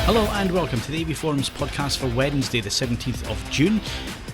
Hello and welcome to the AVForums podcast for Wednesday the 17th of June.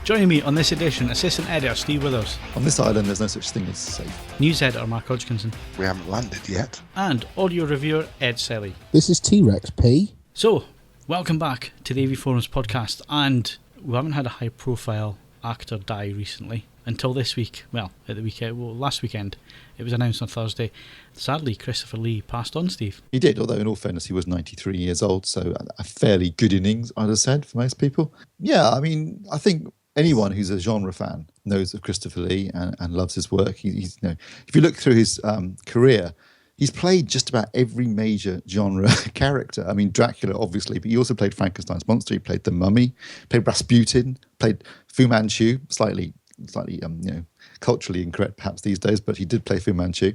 Joining me on this edition, Assistant Editor Steve Withers. On this island there's no such thing as safe. News Editor Mark Hodgkinson. We haven't landed yet. And Audio Reviewer Ed Selley. This is T-Rex P. So, welcome back to the AVForums podcast, and we haven't had a high profile actor die recently until this week. Well, at the weekend, last weekend. It was announced on Thursday. Sadly, Christopher Lee passed on, Steve. He did, although in all fairness, he was 93 years old, so a fairly good innings, I'd have said, for most people. Yeah, I mean, I think anyone who's a genre fan knows of Christopher Lee and loves his work. He's, you know, if you look through his career, he's played just about every major genre character. I mean, Dracula, obviously, but he also played Frankenstein's monster. He played the Mummy, played Rasputin, played Fu Manchu, slightly, culturally incorrect perhaps these days, but he did play Fu Manchu.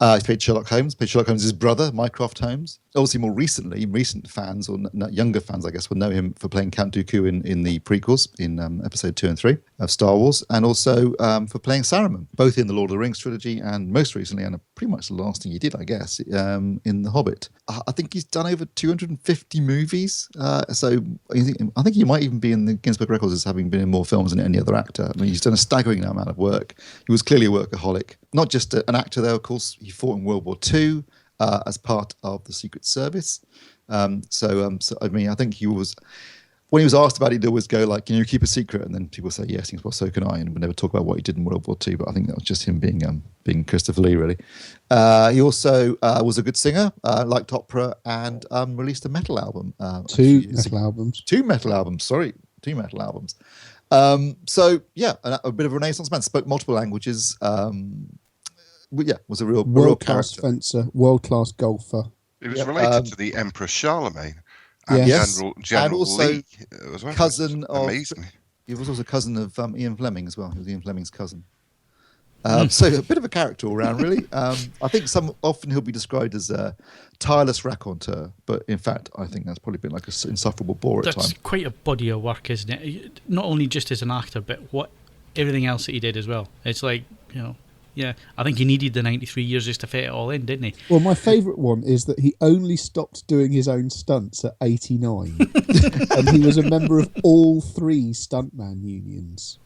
He played Sherlock Holmes' brother, Mycroft Holmes. Obviously, more recently, recent fans, or younger fans, I guess, will know him for playing Count Dooku in the prequels, in episode 2 and 3 of Star Wars, and also for playing Saruman, both in the Lord of the Rings trilogy and most recently, and pretty much the last thing he did, I guess, in The Hobbit. I think he's done over 250 movies, so I think he might even be in the Guinness Book of Records as having been in more films than any other actor. I mean, he's done a staggering amount of work. He was clearly a workaholic. Not just an actor, though, of course. He fought in World War II as part of the Secret Service. So I mean, I think he was... When he was asked about it, he'd always go like, keep a secret? And then people say, yes. He goes, well, so can I. And we'd never talk about what he did in World War II. But I think that was just him being Christopher Lee, really. He also was a good singer, liked opera, and released a metal album. Two metal albums. So, yeah, a bit of a Renaissance man. Spoke multiple languages. Was a real world-class character. Fencer, world-class golfer. He was related to the Emperor Charlemagne. Yes. General and also Lee as well. Cousin of... Amazing. He was also a cousin of Ian Fleming as well. He was Ian Fleming's cousin. So a bit of a character all round, really. I think often he'll be described as a tireless raconteur, but in fact, I think that's probably been like an insufferable bore at times. That's quite a body of work, isn't it? Not only just as an actor, but everything else that he did as well. It's like, yeah, I think he needed the 93 years just to fit it all in, didn't he? Well, my favourite one is that he only stopped doing his own stunts at 89. And he was a member of all three stuntman unions.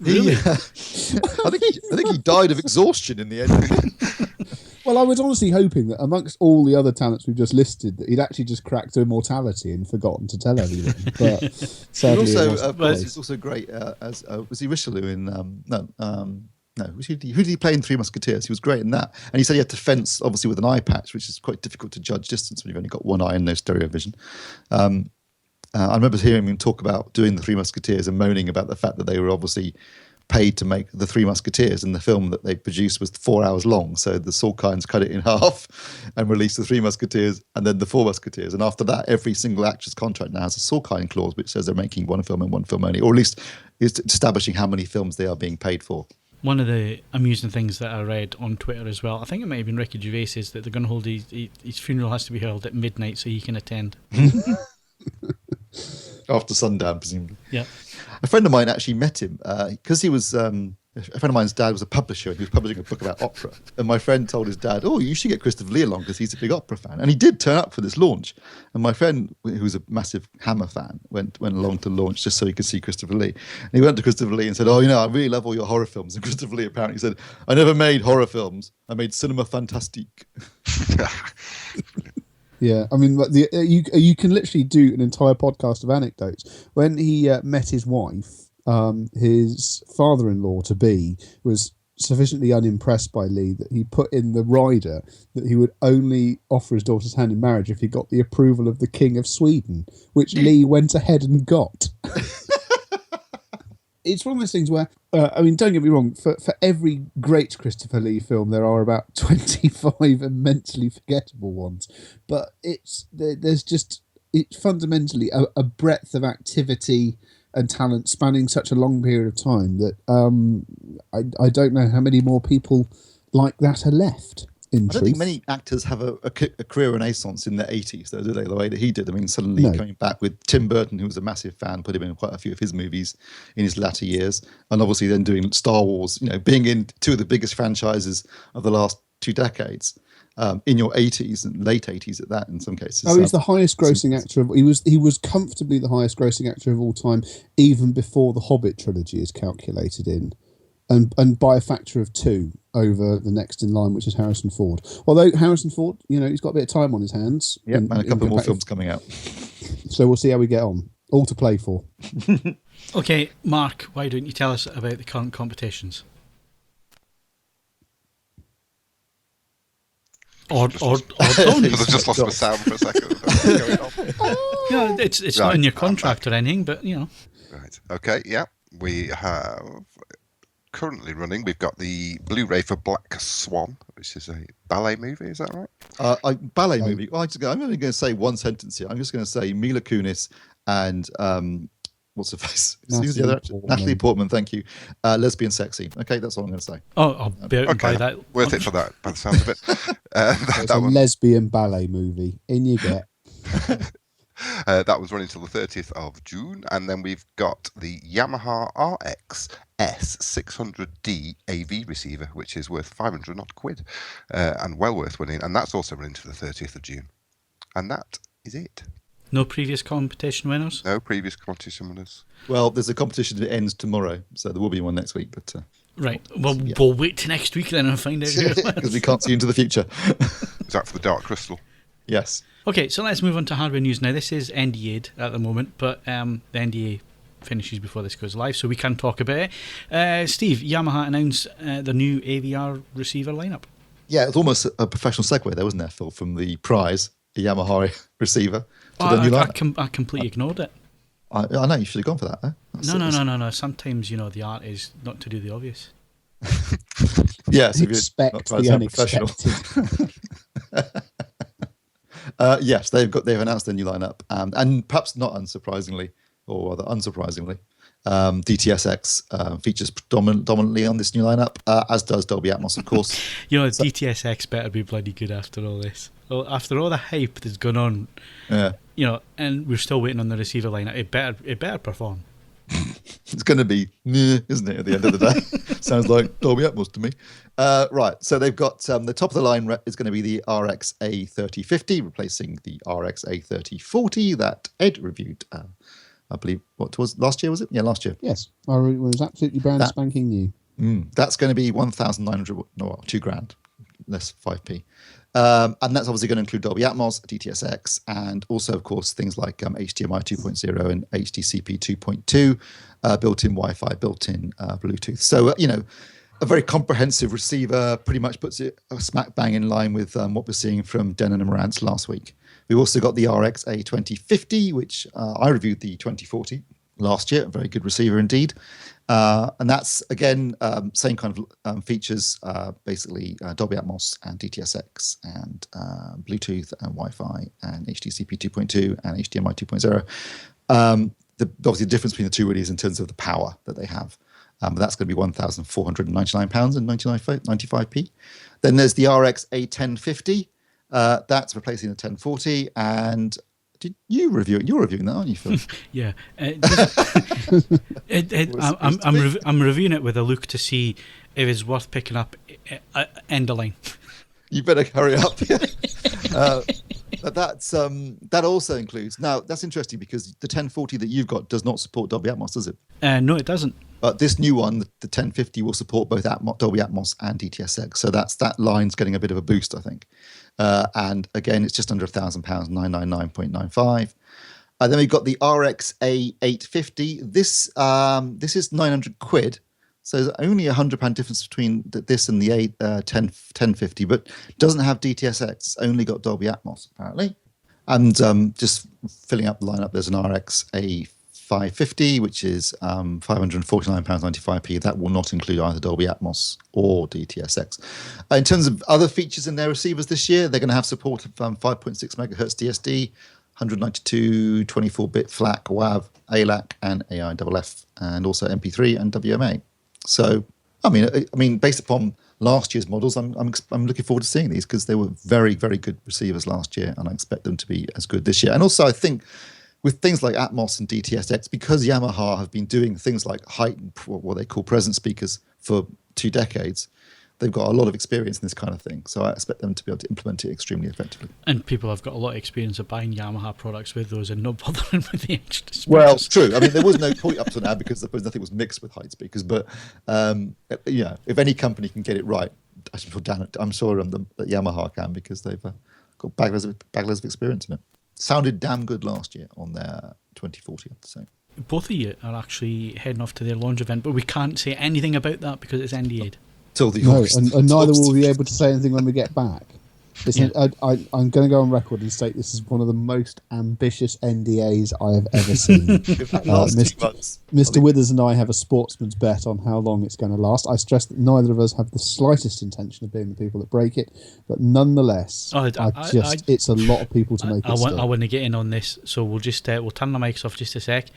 Really? I think he died of exhaustion in the end. Well, I was honestly hoping that amongst all the other talents we've just listed, that he'd actually just cracked to immortality and forgotten to tell everyone. But sadly, he's also great as was he Richelieu in No, who did he play in Three Musketeers? He was great in that. And he said he had to fence, obviously, with an eye patch, which is quite difficult to judge distance when you've only got one eye and no stereo vision. I remember hearing him talk about doing the Three Musketeers and moaning about the fact that they were obviously paid to make the Three Musketeers, and the film that they produced was 4 hours long. So the Sorkines cut it in half and released the Three Musketeers and then the Four Musketeers. And after that, every single actor's contract now has a Sorkine clause, which says they're making one film and one film only, or at least is establishing how many films they are being paid for. One of the amusing things that I read on Twitter as well, I think it might have been Ricky Gervais, is that they're going to hold his funeral has to be held at midnight so he can attend. After sundown, presumably. Yeah. A friend of mine actually met him because he was... a friend of mine's dad was a publisher and he was publishing a book about opera. And my friend told his dad, you should get Christopher Lee along because he's a big opera fan. And he did turn up for this launch. And my friend, who was a massive Hammer fan, went along to launch just so he could see Christopher Lee. And he went to Christopher Lee and said, I really love all your horror films. And Christopher Lee apparently said, I never made horror films. I made cinema fantastique. Yeah, I mean, you can literally do an entire podcast of anecdotes. When he met his wife, his father-in-law-to-be was sufficiently unimpressed by Lee that he put in the rider that he would only offer his daughter's hand in marriage if he got the approval of the King of Sweden, which Lee went ahead and got. It's one of those things where, don't get me wrong, for every great Christopher Lee film, there are about 25 immensely forgettable ones. But there's fundamentally a breadth of activity and talent spanning such a long period of time that I don't know how many more people like that are left. I don't think many actors have a career renaissance in their 80s, though, do they? The way that he did. I mean, suddenly coming back with Tim Burton, who was a massive fan, put him in quite a few of his movies in his latter years, and obviously then doing Star Wars, being in two of the biggest franchises of the last 2 decades. In your 80s and late 80s at that, in some cases. Oh, he's the highest grossing actor. He was comfortably the highest grossing actor of all time, even before the Hobbit trilogy is calculated in, and by a factor of 2 over the next in line, which is Harrison Ford. Although Harrison Ford, he's got a bit of time on his hands. Yeah, and a couple more films coming out. So we'll see how we get on. All to play for. Okay, Mark, why don't you tell us about the current competitions? Or don't. I've just lost my sound for a second. Yeah, it's not in your contract or anything, but Right. Okay. Yeah. We have currently running. We've got the Blu-ray for Black Swan, which is a ballet movie. Is that right? Ballet movie. Well, I'm only going to say one sentence here. I'm just going to say Mila Kunis and what's her face? Who's the other actor? Natalie Portman. Thank you. Lesbian sexy. Okay, that's all I'm going to say. Oh, I'll be out and buy that. Worth it for that, by the sound of it. It's a lesbian ballet movie. In you get. That was running till the 30th of June. And then we've got the Yamaha RX S600D AV receiver, which is worth 500 odd quid and well worth winning. And that's also running to the 30th of June. And that is it. No previous competition winners? No previous competition winners. Well, there's a competition that ends tomorrow, so there will be one next week. But right. Well, we'll wait till next week then and find out who it was. Because we can't see into the future. Is that for the Dark Crystal? Yes. Okay, so let's move on to hardware news now. This is NDA'd at the moment, but the NDA finishes before this goes live, so we can talk about it. Steve, Yamaha announced the new AVR receiver lineup. Yeah, it's almost a professional segue there, wasn't there, Phil, from the prize, the Yamaha receiver, to the new lineup. I completely ignored it. I know, you should have gone for that, though. No. Sometimes, the art is not to do the obvious. Yes, expect the unexpected. Yes, they've announced their new lineup, and perhaps not unsurprisingly, or rather unsurprisingly, DTSX features dominantly on this new lineup, as does Dolby Atmos, of course. DTSX better be bloody good after all this. Well, after all the hype that's gone on, and we're still waiting on the receiver lineup, it better perform. It's going to be, isn't it, at the end of the day? Sounds like Dolby Atmos to me. Right, so they've got the top of the line is going to be the RX A3050, replacing the RX A3040 that Ed reviewed, I believe, what was last year, was it? Yeah, last year. Yes, it was absolutely brand spanking new. That's going to be 1,900, no, $2,000, less 5p. And that's obviously going to include Dolby Atmos, DTSX, and also, of course, things like HDMI 2.0 and HDCP 2.2, built-in Wi-Fi, built-in Bluetooth. So, a very comprehensive receiver, pretty much puts it smack bang in line with what we're seeing from Denon and Marantz last week. We've also got the RX A2050, which I reviewed the 2040 last year, a very good receiver indeed. And that's, again, same kind of features, basically Dolby Atmos and DTSX and Bluetooth and Wi-Fi and HDCP 2.2 and HDMI 2.0. Obviously, the difference between the two really is in terms of the power that they have. But that's going to be £1,499 and 95p. Then there's the RX A1050. That's replacing the 1040. And did you review it? You're reviewing that, aren't you, Phil? Yeah. I'm reviewing it with a look to see if it's worth picking up end of line. You better hurry up. But that also includes. Now, that's interesting because the 1040 that you've got does not support Dolby Atmos, does it? No, it doesn't. But this new one, the 1050, will support both Dolby Atmos and DTSX. So that line's getting a bit of a boost, I think. And again, it's just under £1,000, 999.95. Then we've got the RX A850. This is 900 quid. So there's only £100 difference between this and the 1050, but doesn't have DTSX. It's only got Dolby Atmos, apparently. And just filling up the lineup, there's an RX A550, which is £549.95p. That will not include either Dolby Atmos or DTSX. In terms of other features in their receivers this year, they're going to have support of 5.6 megahertz DSD, 192 24-bit FLAC, WAV, ALAC, and AIFF, and also MP3 and WMA. So, I mean, based upon last year's models, I'm looking forward to seeing these because they were very, very good receivers last year, and I expect them to be as good this year. And also, I think with things like Atmos and DTSX, because Yamaha have been doing things like height, what they call presence speakers, for 2 decades, they've got a lot of experience in this kind of thing. So I expect them to be able to implement it extremely effectively. And people have got a lot of experience of buying Yamaha products with those and not bothering with the extra speakers. Well, true. I mean, there was no point up to now because nothing was mixed with hide speakers. But if any company can get it right, I'm sure that Yamaha can, because they've got bagloads of experience in it. Sounded damn good last year on their 2040. So both of you are actually heading off to their launch event, but we can't say anything about that because it's NDA'd. Till the no, and neither will we be able to say anything when we get back. I'm going to go on record and state this is one of the most ambitious NDAs I have ever seen. Mr. Withers and I have a sportsman's bet on how long it's going to last. I stress that neither of us have the slightest intention of being the people that break it, but nonetheless, it's a lot of people to make it. I want to get in on this, so we'll just we'll turn the mics off just a sec.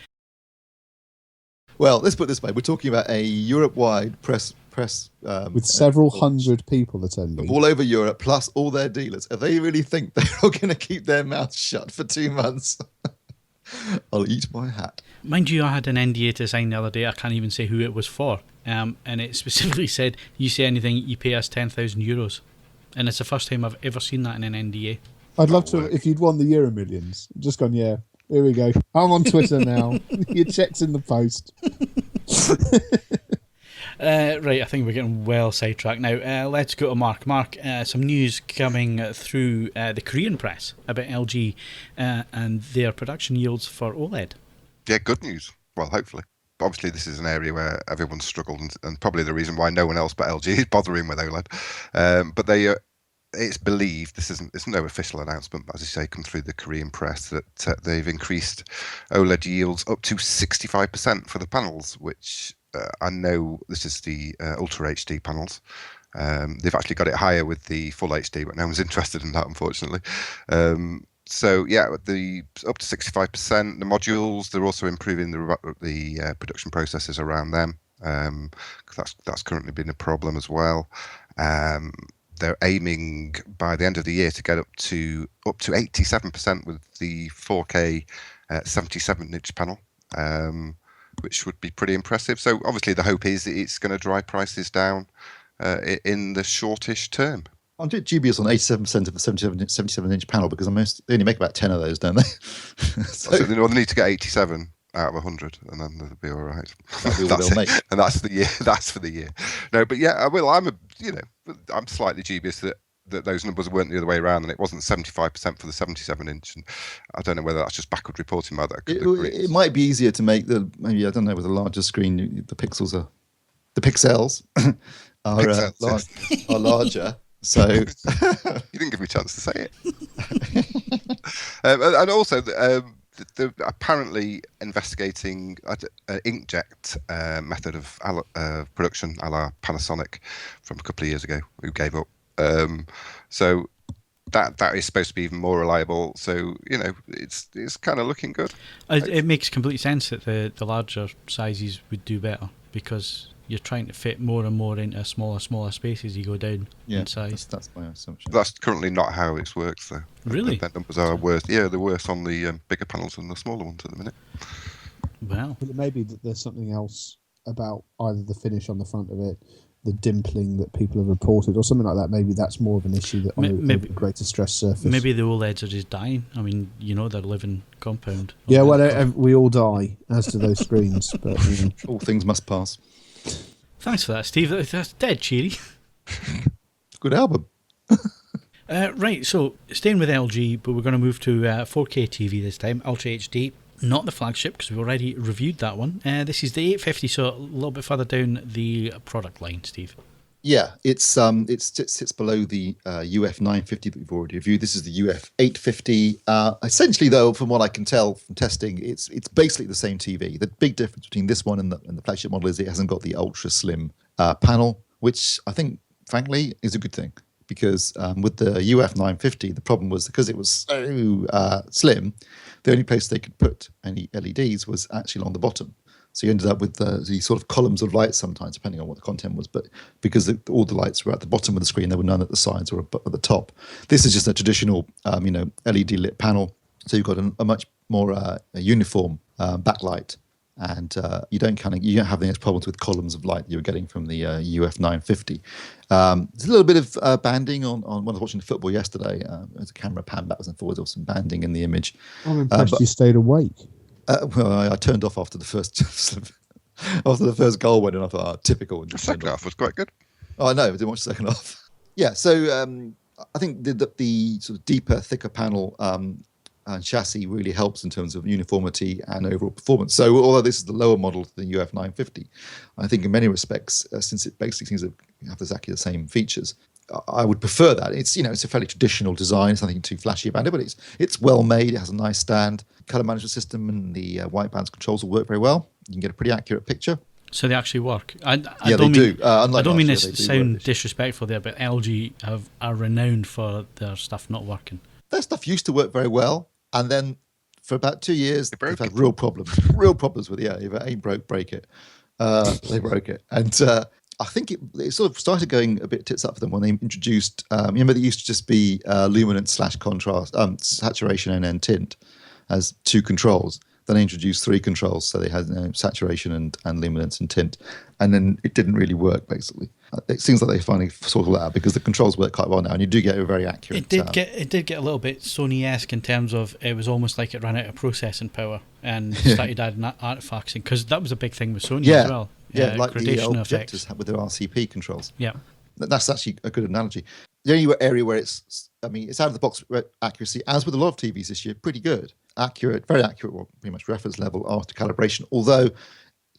Well, let's put it this way: we're talking about a Europe-wide press with several hundred people attending all over Europe, plus all their dealers. If they really think they're all going to keep their mouths shut for 2 months, I'll eat my hat. Mind you, I had an NDA to sign the other day. I can't even say who it was for, and it specifically said, "You say anything, you pay us €10,000," and it's the first time I've ever seen that in an NDA. I'd love to if you'd won the Euro Millions. Just gone, yeah. Here we go. I'm on Twitter now. Your check's in the post. Right, I think we're getting well sidetracked now. Let's go to Mark. Mark, some news coming through the Korean press about LG and their production yields for OLED. Yeah, good news. Well, hopefully. But obviously, this is an area where everyone's struggled, and probably the reason why no one else but LG is bothering with OLED. But it's believed, it's no official announcement, but as you say, come through the Korean press, that they've increased OLED yields up to 65% for the panels, which I know this is the Ultra HD panels. They've actually got it higher with the Full HD, but no one's interested in that, unfortunately. So yeah, up to 65%. The modules, they're also improving the production processes around them, because that's currently been a problem as well. They're aiming by the end of the year to get up to 87% with the 4K 77-inch panel, which would be pretty impressive. So obviously the hope is it's going to drive prices down in the shortish term. I'm a bit dubious on 87% of the 77-inch panel, because they only make about 10 of those, don't they? So they need to get 87 out of 100, and then they'll be all right. And that's for the year. No, but yeah, I'm slightly dubious that those numbers weren't the other way around, and it wasn't 75% for the 77-inch. And I don't know whether that's just backward reporting by that. It might be easier to make with a larger screen. The pixels are larger. So you didn't give me a chance to say it. And also, they're apparently investigating an inkjet method of production, a la Panasonic, from a couple of years ago, who gave up. So that is supposed to be even more reliable. So it's kind of looking good. It makes complete sense that the larger sizes would do better, because you're trying to fit more and more into smaller spaces. You go down in size. That's my assumption. That's currently not how it works, though. Really? The numbers are worse. Yeah, they're worse on the bigger panels than the smaller ones at the minute. Well, but it may be that there's something else about either the finish on the front of it, the dimpling that people have reported, or something like that. Maybe that's more of an issue that on a greater stress surface. Maybe the OLEDs are just dying. I mean, they're a living compound. Yeah, well, we all die as to those screens, but all things must pass. Thanks for that, Steve. That's dead cheery. Good album. Right, so staying with LG, but we're going to move to 4K TV this time, Ultra HD. Not the flagship, because we've already reviewed that one. This is the 850, so a little bit further down the product line, Steve. Yeah, it sits below the UF 950 that we've already reviewed. This is the UF 850. Essentially, though, from what I can tell from testing, it's basically the same TV. The big difference between this one and the flagship model is it hasn't got the ultra slim panel, which I think, frankly, is a good thing. Because with the UF 950, the problem was because it was so slim, the only place they could put any LEDs was actually along the bottom. So you ended up with the sort of columns of light sometimes, depending on what the content was. But because all the lights were at the bottom of the screen, there were none at the sides or at the top. This is just a traditional, LED lit panel. So you've got a much more uniform backlight and you don't have any problems with columns of light that you were getting from the UF 950. There's a little bit of banding on when I was watching the football yesterday. There's a camera pan backwards and forwards, or some banding in the image. I'm impressed you stayed awake. Well, I turned off after the first after the first goal went in. I thought, typical. The second half was quite good. Oh no, I didn't watch the second half. Yeah, so I think the sort of deeper, thicker panel and chassis really helps in terms of uniformity and overall performance. So although this is the lower model to the UF 950, I think in many respects, since it basically seems to have exactly the same features, I would prefer that. It's a fairly traditional design. It's nothing too flashy about it, but it's well made. It has a nice stand, color management system, and the white balance controls will work very well. You can get a pretty accurate picture. So they actually work. They do. I don't mean to sound disrespectful there, but LG are renowned for their stuff not working. Their stuff used to work very well, and then for about 2 years they've had real problems with if it ain't broke, break it. They broke it, and I think it sort of started going a bit tits up for them when they introduced. Remember, they used to just be luminance / contrast, saturation, and then tint as 2 controls. Then they introduced 3 controls, so they had saturation and luminance and tint, and then it didn't really work. Basically, it seems like they finally sorted that out because the controls work quite well now, and you do get a very accurate. It did get a little bit Sony-esque in terms of it was almost like it ran out of processing power and started adding artifacts in, because that was a big thing with Sony as well. Yeah, like the old effects projectors with their RCP controls. Yeah, that's actually a good analogy. The only area where it's out of the box accuracy, as with a lot of TVs this year, pretty good. Accurate, very accurate, well, pretty much reference level after calibration, although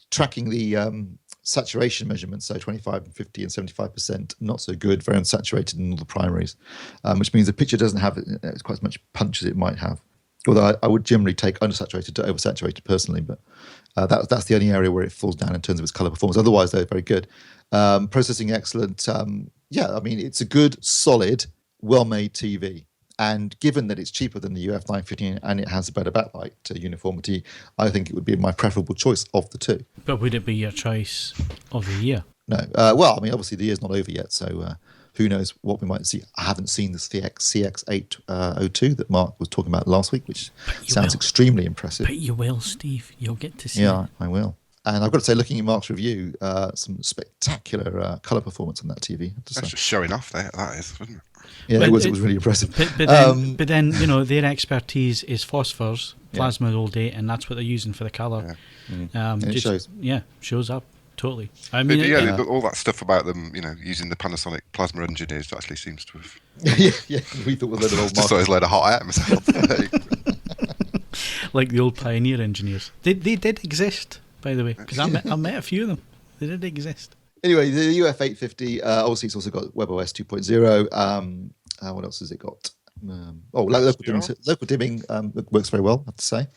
tracking the saturation measurements, so 25 and 50 and 75%, not so good, very unsaturated in all the primaries, which means the picture doesn't have quite as much punch as it might have. Although I would generally take undersaturated to oversaturated personally, but that's the only area where it falls down in terms of its color performance. Otherwise, they're very good. Processing excellent. It's a good, solid, well-made TV. And given that it's cheaper than the UF 950 and it has a better backlight uniformity, I think it would be my preferable choice of the 2. But would it be your choice of the year? No. Obviously the year's not over yet, so who knows what we might see. I haven't seen this CX802 that Mark was talking about last week, which sounds extremely impressive. But you will, Steve. You'll get to see it. Yeah, I will. And I've got to say, looking at Mark's review, some spectacular colour performance on that TV. That's just showing off there, that is, wasn't it? Yeah, it was really impressive. But then, their expertise is phosphors, plasma all day, and that's what they're using for the colour. Yeah. It shows. Yeah, shows up, totally. But all that stuff about them, using the Panasonic plasma engineers actually seems to have... yeah, we thought was a little just thought it was a load of hot air myself. Like the old Pioneer engineers. They did exist, by the way, because I met a few of them. They did exist. Anyway, the UF 850, obviously it's also got WebOS 2.0. What else has it got? Local dimming works very well, I have to say.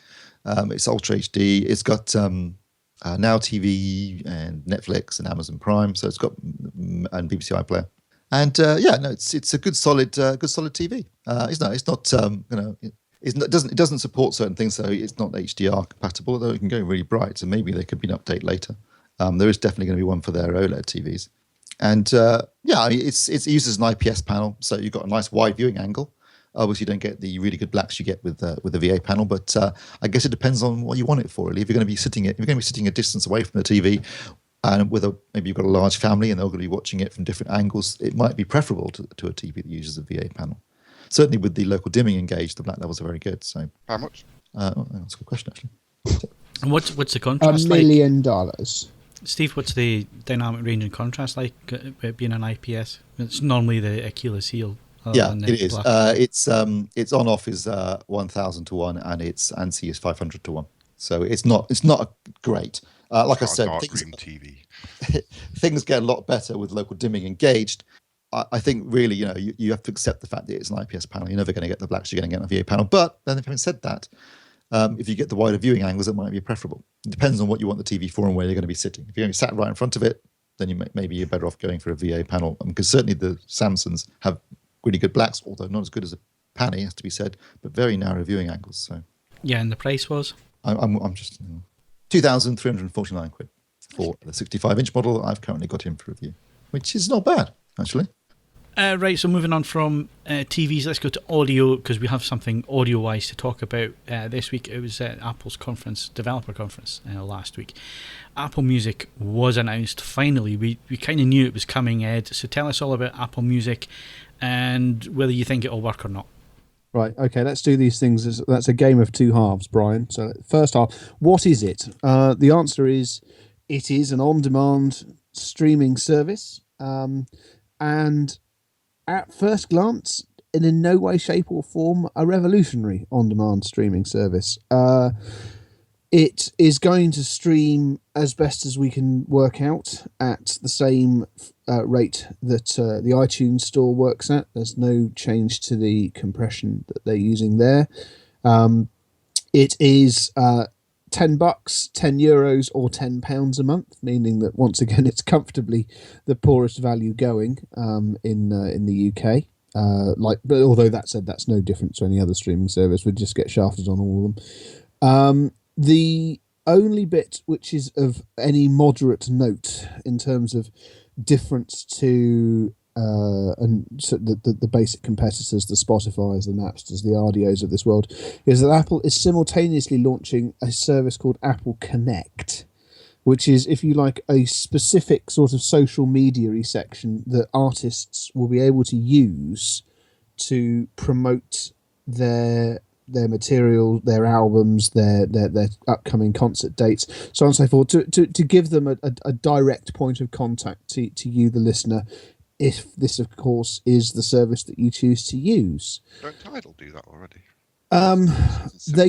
It's Ultra HD. It's got Now TV and Netflix and Amazon Prime, so it's got and BBC iPlayer. And it's a good solid TV. It doesn't support certain things, so it's not HDR compatible, although it can go really bright, so maybe there could be an update later. There is definitely going to be one for their OLED TVs. And it uses an IPS panel, so you've got a nice wide viewing angle. Obviously, you don't get the really good blacks you get with the VA panel, but I guess it depends on what you want it for. Really, if you're going to be sitting a distance away from the TV, and maybe you've got a large family and they're going to be watching it from different angles, it might be preferable to a TV that uses a VA panel. Certainly, with the local dimming engaged, the black levels are very good. So, how much? That's a good question, actually. And what's the contrast $1 million. Steve, what's the dynamic range and contrast like being an IPS? It's normally the Achilles heel. Yeah, it is. Its on-off is 1,000 to 1, and its ANSI is 500 to 1. So it's not great. Like I said, things get a lot better with local dimming engaged. I think really, you have to accept the fact that it's an IPS panel. You're never going to get the blacks you're going to get on a VA panel. But then, having said that, if you get the wider viewing angles, it might be preferable. It depends on what you want the TV for and where you're going to be sitting. If you're going to be sat right in front of it, then maybe you're better off going for a VA panel. Because certainly the Samsungs have really good blacks, although not as good as a Panny, has to be said, but very narrow viewing angles. So yeah, and the price was? I'm just £2,349 for the 65-inch model I've currently got in for review, which is not bad, actually. Right, so moving on from TVs, let's go to audio, because we have something audio-wise to talk about this week. It was Apple's developer conference last week. Apple Music was announced, finally. We kind of knew it was coming, Ed. So tell us all about Apple Music and whether you think it'll work or not. Right, okay, let's do these things. That's a game of two halves, Brian. So first half, what is it? The answer is, it is an on-demand streaming service. And at first glance, in no way, shape or form, a revolutionary on-demand streaming service. It is going to stream, as best as we can work out, at the same rate that the iTunes store works at. There's no change to the compression that they're using there. It is $10, €10, or £10 a month, meaning that once again it's comfortably the poorest value going in the UK. But although that said, that's no different to any other streaming service. We'd just get shafted on all of them. The only bit which is of any moderate note in terms of difference to so the basic competitors, the Spotifys, the Napsters, the Audios of this world, is that Apple is simultaneously launching a service called Apple Connect, which is, if you like, a specific sort of social media section that artists will be able to use to promote their material, their albums, their upcoming concert dates, so on and so forth, to give them a direct point of contact to you, the listener, if this, of course, is the service that you choose to use. Don't Tidal do that already?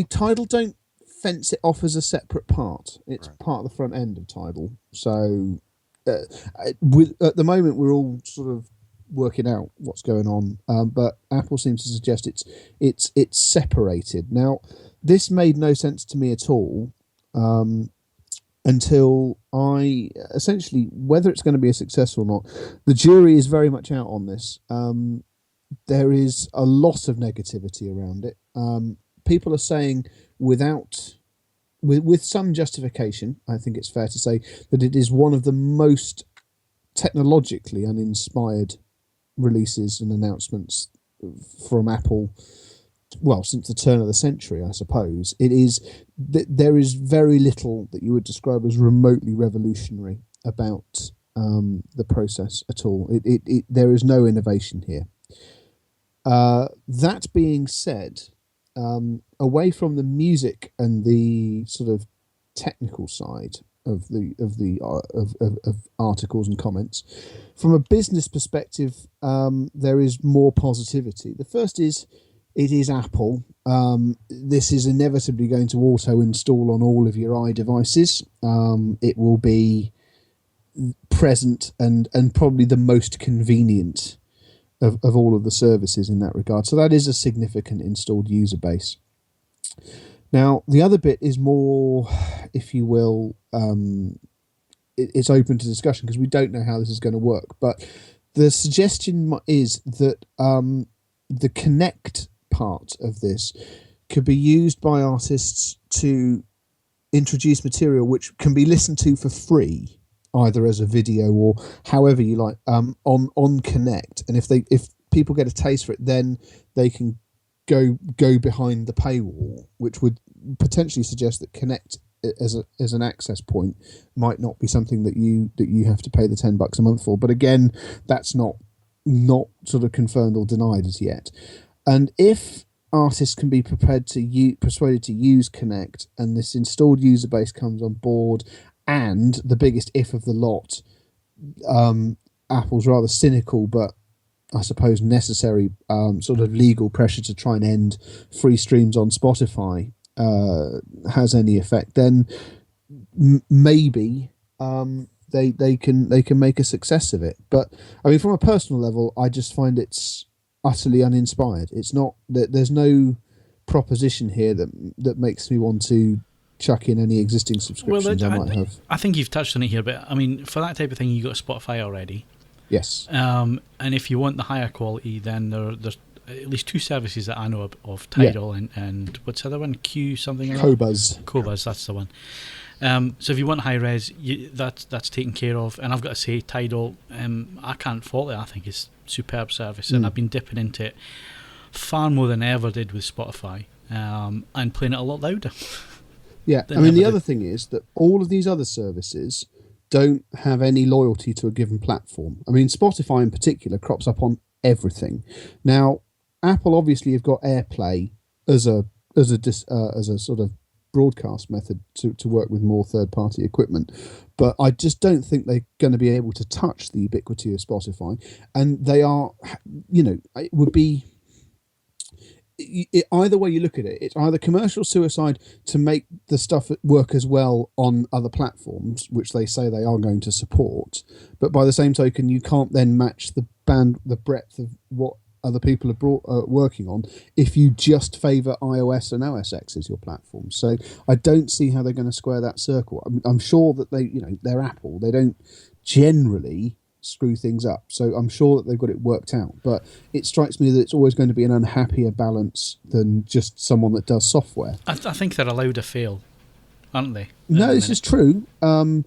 Tidal don't fence it off as a separate part. It's right. Part of the front end of Tidal. So at the moment, we're all sort of working out what's going on, but Apple seems to suggest it's separated. Now, this made no sense to me at all until I essentially, whether it's going to be a success or not, the jury is very much out on this. There is a lot of negativity around it. People are saying, with some justification, I think it's fair to say that it is one of the most technologically uninspired releases and announcements from Apple, well, since the turn of the century, I suppose. It is there is very little that you would describe as remotely revolutionary about the process at all. There is no innovation here. That being said, away from the music and the sort of technical side of articles and comments, from a business perspective, there is more positivity. The first is, it is Apple. This is inevitably going to auto-install on all of your iDevices. It will be present and probably the most convenient of all of the services in that regard. So that is a significant installed user base. Now, the other bit is more, if you will, it's open to discussion because we don't know how this is going to work. But the suggestion is that the Connect part of this could be used by artists to introduce material which can be listened to for free, either as a video or however you like, on Connect. And if people get a taste for it, then they can go behind the paywall, which would potentially suggest that Connect as an access point might not be something that you have to pay the $10 a month for. But again, that's not sort of confirmed or denied as yet. And if artists can be persuaded to use Connect, and this installed user base comes on board, and the biggest if of the lot, Apple's rather cynical but I suppose necessary sort of legal pressure to try and end free streams on Spotify has any effect, then maybe they can make a success of it. But I mean, from a personal level, I just find it's utterly uninspired. It's not that there's no proposition here that makes me want to chuck in any existing subscriptions I might have. I think you've touched on it here, but I mean, for that type of thing, you got Spotify already. Yes. And if you want the higher quality, then there's at least two services that I know of Tidal and what's the other one? Q something. Qobuz. Qobuz, that's the one. So if you want high res, that's taken care of. And I've got to say, Tidal, I can't fault it. I think it's superb service, and I've been dipping into it far more than I ever did with Spotify, and playing it a lot louder. Yeah, I mean, the other thing is that all of these other services don't have any loyalty to a given platform. I mean, Spotify in particular crops up on everything. Now, Apple obviously have got AirPlay as a sort of broadcast method to work with more third-party equipment, but I just don't think they're going to be able to touch the ubiquity of Spotify. And they are, it would be... either way you look at it, it's either commercial suicide to make the stuff work as well on other platforms, which they say they are going to support, but by the same token, you can't then match the breadth of what other people are working on if you just favour iOS and OS X as your platform. So I don't see how they're going to square that circle. I'm sure that they're Apple. They don't generally screw things up, so I'm sure that they've got it worked out, but it strikes me that it's always going to be an unhappier balance than just someone that does software. I think they're allowed to fail, aren't they? No, this is true, and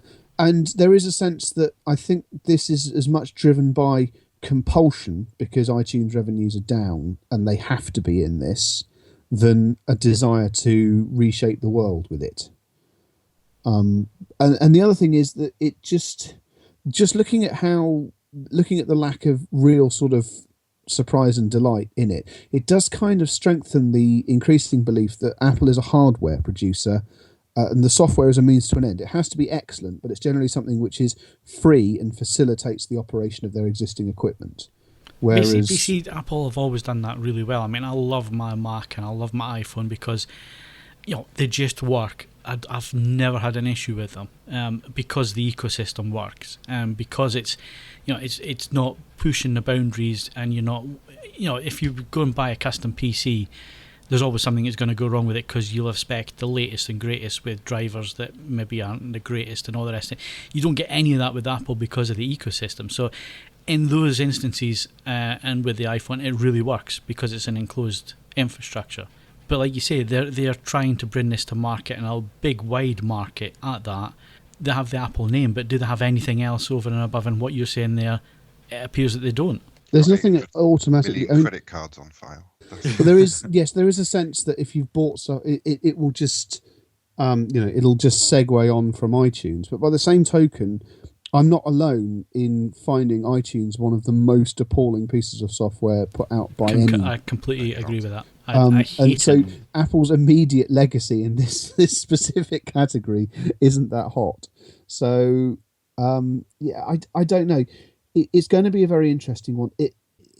there is a sense that I think this is as much driven by compulsion because iTunes revenues are down and they have to be in this, than a desire to reshape the world with it. And the other thing is that it just looking at the lack of real sort of surprise and delight in it, it does kind of strengthen the increasing belief that Apple is a hardware producer, and the software is a means to an end. It has to be excellent, but it's generally something which is free and facilitates the operation of their existing equipment. Whereas BC Apple have always done that really well. I mean, I love my Mac and I love my iPhone because they just work. I've never had an issue with them because the ecosystem works, because it's it's not pushing the boundaries, and you're not if you go and buy a custom PC, there's always something that's going to go wrong with it because you'll have spec'd the latest and greatest with drivers that maybe aren't the greatest and all the rest of it. You don't get any of that with Apple because of the ecosystem. So in those instances, and with the iPhone, it really works because it's an enclosed infrastructure. But like you say, they're trying to bring this to market, and a big wide market at that. They have the Apple name, but do they have anything else over and above? And what you're saying there, it appears that they don't. There's nothing that automatically credit cards on file. But there is a sense that if you've bought so it will just it'll just segue on from iTunes. But by the same token, I'm not alone in finding iTunes one of the most appalling pieces of software put out by any. I completely agree with that. I hate and so it. Apple's immediate legacy in this specific category isn't that hot. So I don't know. It's going to be a very interesting one.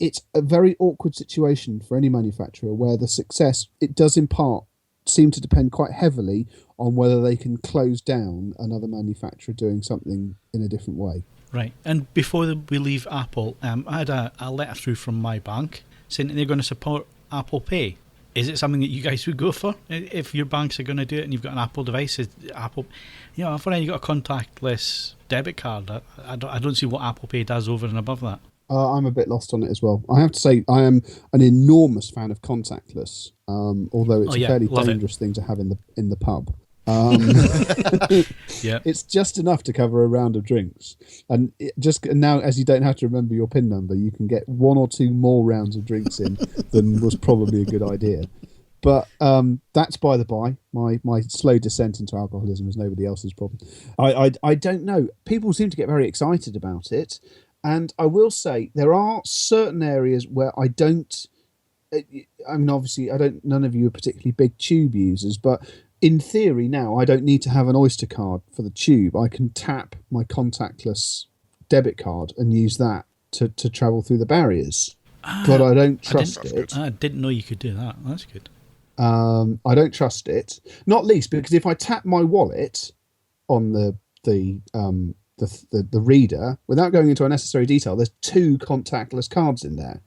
It's a very awkward situation for any manufacturer where the success, it does in part seem to depend quite heavily on whether they can close down another manufacturer doing something in a different way. Right. And before we leave Apple, I had a letter through from my bank saying that they're going to support Apple Pay. Is it something that you guys would go for if your banks are going to do it and you've got an Apple device? Is Apple, if you've got a contactless debit card, I don't see what Apple Pay does over and above that. I'm a bit lost on it as well. I have to say I am an enormous fan of contactless, although it's a fairly dangerous thing to have in the pub. It's just enough to cover a round of drinks, and now, as you don't have to remember your PIN number, you can get one or two more rounds of drinks in than was probably a good idea. But that's by the by. My slow descent into alcoholism is nobody else's problem. I don't know. People seem to get very excited about it, and I will say there are certain areas where I don't. I mean, obviously, none of you are particularly big tube users, but in theory now, I don't need to have an Oyster card for the tube. I can tap my contactless debit card and use that to travel through the barriers. But I don't trust it. I didn't know you could do that. That's good. I don't trust it, not least because if I tap my wallet on the reader without going into unnecessary detail, there's two contactless cards in there.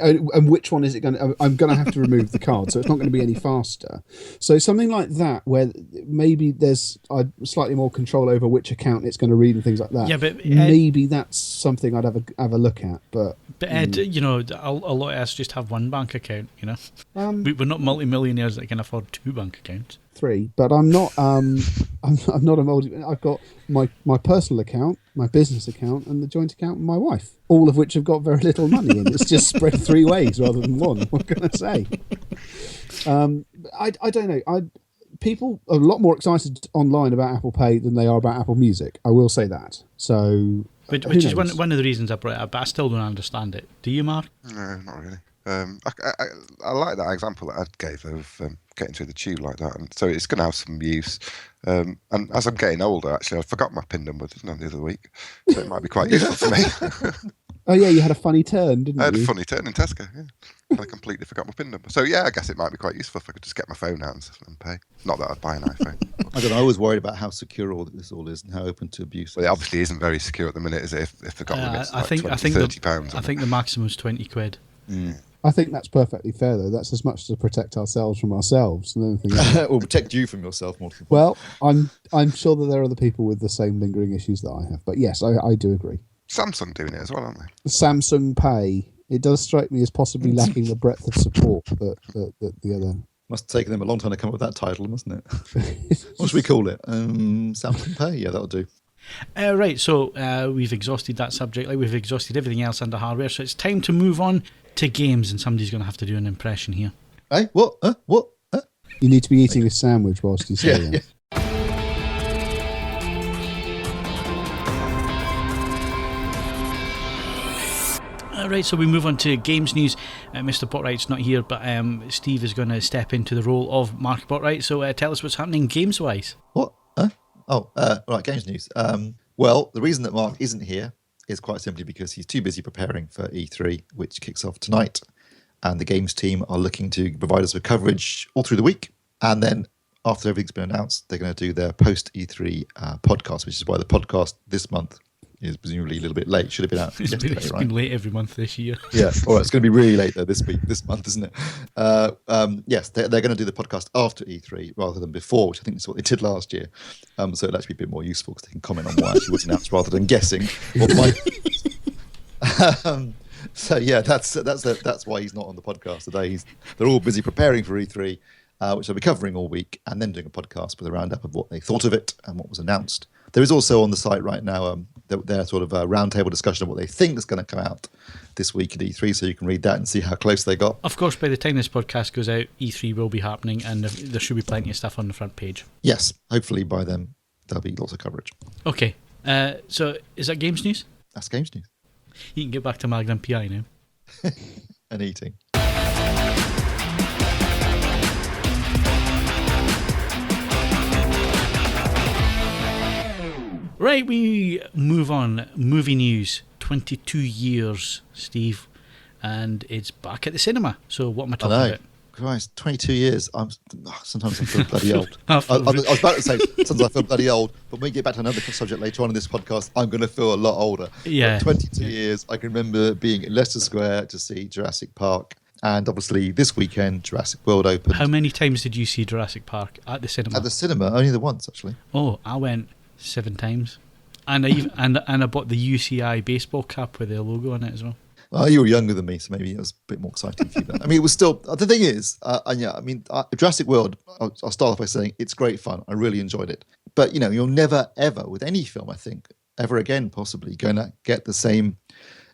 And which one is it going to? I'm going to have to remove the card, so it's not going to be any faster. So something like that, where maybe there's slightly more control over which account it's going to read and things like that. Yeah, but maybe that's something I'd have a look at. But But Ed, you know, a lot of us just have one bank account. You know, we're not multi-millionaires that can afford 2 bank accounts. 3, but I'm not. I'm not a multi. I've got my personal account, my business account, and the joint account with my wife. All of which have got very little money in. It's just spread 3 ways rather than one. What can I say? I don't know. People are a lot more excited online about Apple Pay than they are about Apple Music. I will say that. So, which is one of the reasons I brought it up, but I still don't understand it. Do you, Mark? No, not really. I like that example that Ed gave of getting through the tube like that, and so it's going to have some use. And as I'm getting older, actually, I forgot my PIN number, didn't I, the other week? So it might be quite useful for me. Oh yeah, you had a funny turn, didn't you? I had a funny turn in Tesco. Yeah. And I completely forgot my PIN number. So yeah, I guess it might be quite useful if I could just get my phone out and pay. Not that I'd buy an iPhone. I don't know. I was worried about how secure all this all is and how open to abuse. Well, it obviously isn't very secure at the minute, is it? If they've got limits, I think £30. I think the maximum is £20. Mm. I think that's perfectly fair, though. That's as much to protect ourselves from ourselves than anything else. Or protect you from yourself more. Well, I'm sure that there are other people with the same lingering issues that I have. But yes, I do agree. Samsung doing it as well, aren't they? Samsung Pay. It does strike me as possibly lacking the breadth of support that the other. Must have taken them a long time to come up with that title, mustn't it? What should we call it? Samsung Pay? Yeah, that'll do. Right, so we've exhausted that subject. Like we've exhausted everything else under hardware. So it's time to move on to games, and somebody's going to have to do an impression here. Hey, what? What? You need to be eating a sandwich whilst you say that. Yeah. Right, so we move on to games news. Mr. Botwright's not here, but Steve is going to step into the role of Mark Botwright. So tell us what's happening games-wise. What? Right, games news. Well, the reason that Mark isn't here is quite simply because he's too busy preparing for E3, which kicks off tonight. And the games team are looking to provide us with coverage all through the week. And then after everything's been announced, they're going to do their post-E3 podcast, which is why the podcast this month is presumably a little bit late. Should have been out yesterday, It's right? been late every month this year. Yeah, all right. It's going to be really late though this month, isn't it? Yes, they're going to do the podcast after E3 rather than before, which I think is what they did last year. So it'll actually be a bit more useful because they can comment on what actually was announced rather than guessing what might. So yeah, that's why he's not on the podcast today. They're all busy preparing for E3, which they'll be covering all week, and then doing a podcast with a roundup of what they thought of it and what was announced. There is also on the site right now their sort of roundtable discussion of what they think is going to come out this week at E3, so you can read that and see how close they got. Of course, by the time this podcast goes out, E3 will be happening, and there should be plenty of stuff on the front page. Yes, hopefully by then there'll be lots of coverage. Okay, so is that games news? That's games news. You can get back to Magnum PI now. And eating. Right, we move on. Movie news. 22 years, Steve, and it's back at the cinema. So what am I talking about? Christ, 22 years. Sometimes I feel bloody old. I was about to say, sometimes I feel bloody old, but when we get back to another subject later on in this podcast, I'm going to feel a lot older. Yeah. But 22 years, I can remember being in Leicester Square to see Jurassic Park. And obviously this weekend, Jurassic World opened. How many times did you see Jurassic Park at the cinema? At the cinema, only the once, actually. Oh, I went 7 times. And I even, and I bought the UCI baseball cap with their logo on it as well. Well, you were younger than me, so maybe it was a bit more exciting for you. Then. I mean, it was still... The thing is, Jurassic World, I'll start off by saying it's great fun. I really enjoyed it. But, you're never, ever, with any film, I think, ever again, possibly, going to get the same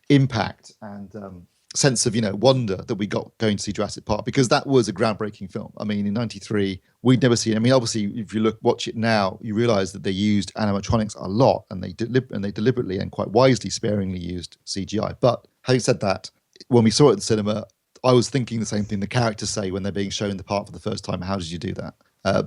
impact and sense of, wonder that we got going to see Jurassic Park, because that was a groundbreaking film. I mean, in 93, we'd never seen... I mean, obviously, if you watch it now, you realise that they used animatronics a lot, and they deliberately and quite wisely, sparingly used CGI. But having said that, when we saw it at the cinema, I was thinking the same thing the characters say when they're being shown the part for the first time. How did you do that?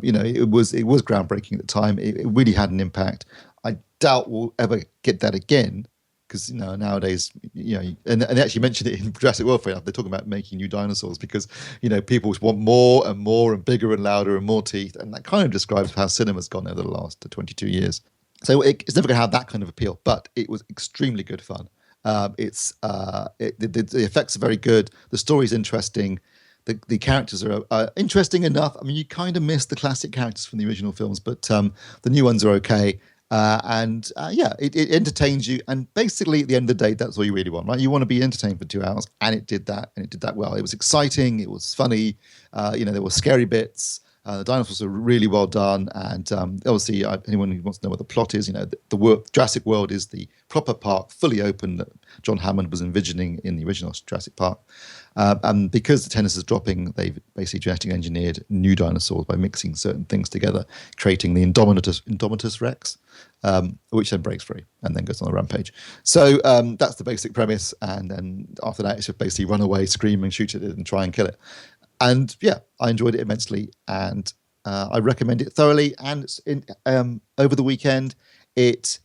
It was groundbreaking at the time. It really had an impact. I doubt we'll ever get that again, because nowadays, and they actually mentioned it in Jurassic World. They're talking about making new dinosaurs because people want more and more and bigger and louder and more teeth, and that kind of describes how cinema's gone over the last 22 years. So it's never going to have that kind of appeal, but it was extremely good fun. The effects are very good. The story's interesting. The characters are interesting enough. I mean, you kind of miss the classic characters from the original films, but the new ones are okay. It entertains you. And basically, at the end of the day, that's all you really want, right? You want to be entertained for 2 hours, and it did that, and it did that well. It was exciting. It was funny. There were scary bits. The dinosaurs are really well done, and obviously, anyone who wants to know what the plot is, the Jurassic World is the proper park, fully open, that John Hammond was envisioning in the original Jurassic Park. And because the tennis is dropping, they've basically genetically engineered new dinosaurs by mixing certain things together, creating the Indominus Rex, which then breaks free and then goes on a rampage. So that's the basic premise, and then after that, it's just basically run away, scream, and shoot at it, and try and kill it. And yeah, I enjoyed it immensely, and I recommend it thoroughly. And over the weekend, it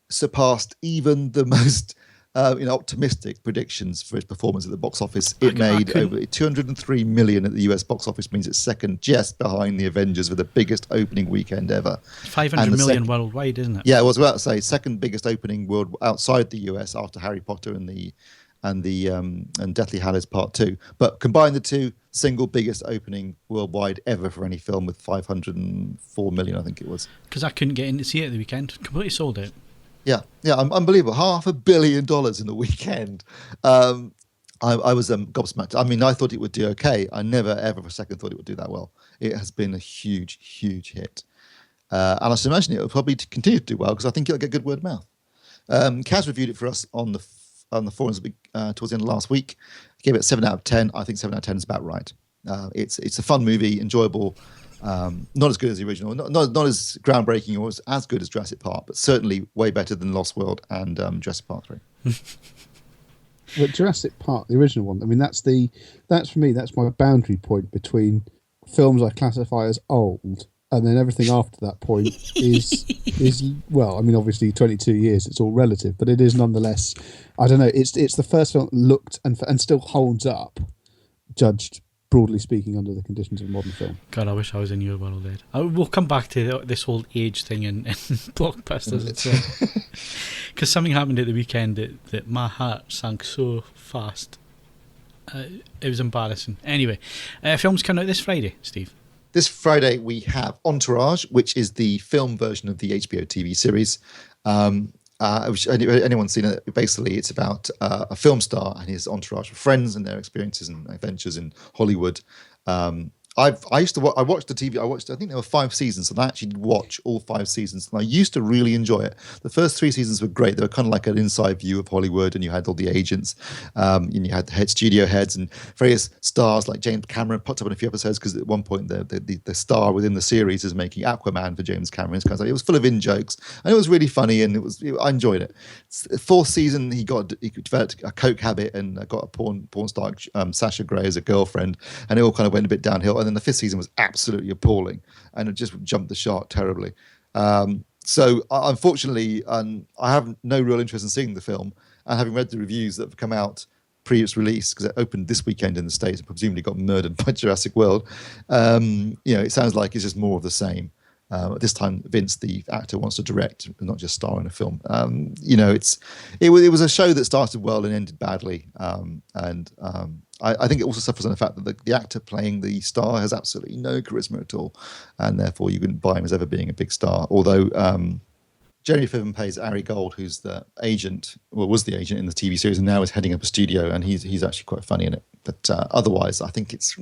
surpassed even the most optimistic predictions for its performance at the box office. It made over 203 million at the US box office, means it's second just behind the Avengers with the biggest opening weekend ever. 500 million worldwide, isn't it? Yeah, I was about to say second biggest opening world outside the US after Harry Potter and Deathly Hallows Part 2. But combine the two, single biggest opening worldwide ever for any film with 504 million, I think it was. Because I couldn't get in to see it at the weekend. Completely sold out. Yeah, unbelievable. $500 million in the weekend. I was gobsmacked. I mean, I thought it would do okay. I never, ever for a second thought it would do that well. It has been a huge, huge hit. And I should imagine it will probably continue to do well, because I think it'll get good word of mouth. Kaz reviewed it for us on the forums towards the end of last week. I gave it 7 out of 10. I think 7 out of 10 is about right. It's a fun movie, enjoyable. Not as good as the original, not as groundbreaking or as good as Jurassic Park, but certainly way better than Lost World and Jurassic Park 3. But Jurassic Park, the original one, I mean, that's for me, that's my boundary point between films I classify as old, and then everything after that point is well, I mean, obviously 22 years, it's all relative, but it is nonetheless, I don't know, it's the first film that looked and still holds up, judged broadly speaking, under the conditions of modern film. God, I wish I was in your world, Ed. We'll come back to this whole age thing in blockbusters. Because something happened at the weekend that my heart sank so fast. It was embarrassing. Anyway, films coming out this Friday, Steve. This Friday we have Entourage, which is the film version of the HBO TV series. Which anyone's seen it? Basically, it's about a film star and his entourage of friends and their experiences and adventures in Hollywood. I watched the TV. I think there were 5 seasons, and I actually did watch all 5 seasons, and I used to really enjoy it. The first 3 seasons were great. They were kind of like an inside view of Hollywood, and you had all the agents, and you had the studio heads and various stars like James Cameron popped up in a few episodes, because at one point the star within the series is making Aquaman for James Cameron. It was full of in jokes, and it was really funny, and I enjoyed it. 4th season, he developed a coke habit and got a porn star, Sasha Grey, as a girlfriend, and it all kind of went a bit downhill. And then the 5th season was absolutely appalling, and it just jumped the shark terribly. So unfortunately, I have no real interest in seeing the film, and having read the reviews that have come out pre its release, because it opened this weekend in the States and presumably got murdered by Jurassic World. It sounds like it's just more of the same. This time, Vince, the actor, wants to direct, not just star in a film. It was a show that started well and ended badly, I think it also suffers on the fact that the actor playing the star has absolutely no charisma at all, and therefore you wouldn't buy him as ever being a big star. Although Jeremy Piven plays Ari Gold, who's the agent, was the agent in the TV series, and now is heading up a studio, and he's actually quite funny in it. But otherwise, I think it's